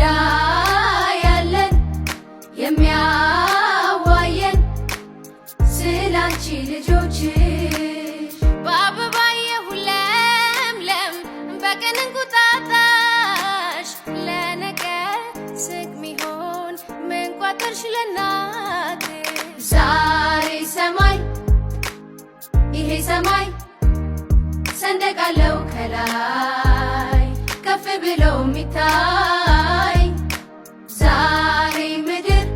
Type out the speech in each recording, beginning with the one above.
ጉዳይ ያለን የሚያዋየን ስላንቺ ልጆችሽ በአበባዬ ሁለምለም በቀን እንቁጣጣሽ ለነገ ስቅ ሚሆን ምን ቋጠርሽ ለናቴ ዛሬ ሰማይ ይሄ ሰማይ ሰንደቅ አለው ከላይ ከፍ ብሎ የሚታይ ዛሬ ምድር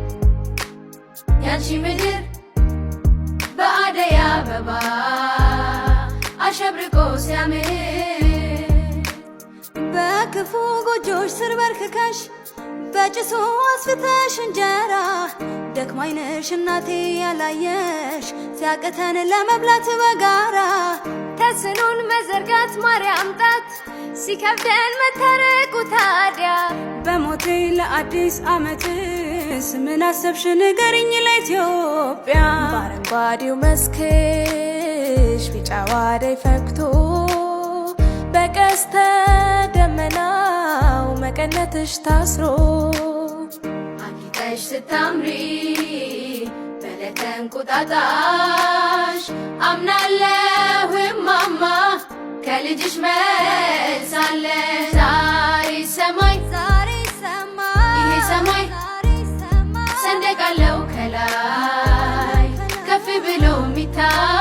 ያንቺ ምድር በአደይ አበባ አሸብርቆ ሲያምር በክፉ ጎጆች ስር በርክከሽ በጭሱ አስፍተሽ እንጀራ ደክማኝ ነሽ እናቴ ያላየሽ ሲያቅተን ለመብላት በጋራ ተስኖን መዘርጋት ማርያም ጣት ሲከብደን መታረቁ ታዲያ በሞቴ ለአዲስ ዓመትስ ምን አሰብሽ ንገሪኝ ለኢትዮጵያ በአረንጓዴው መስክሽ ቢጫው አደይ ፈክቶ በቀስተ ደመናው መቀነትሽ ታስሮ አጊጠሽ ስታምሪ በዕለተ እንቁጣጣሽ አምናለሁ እማማ ከልጅሽ መልሳለ ዛሬ ሰማይ ይሄ ሰማይ ሰንደቅ አለው ከላይ ከፍ ብሎ የሚታይ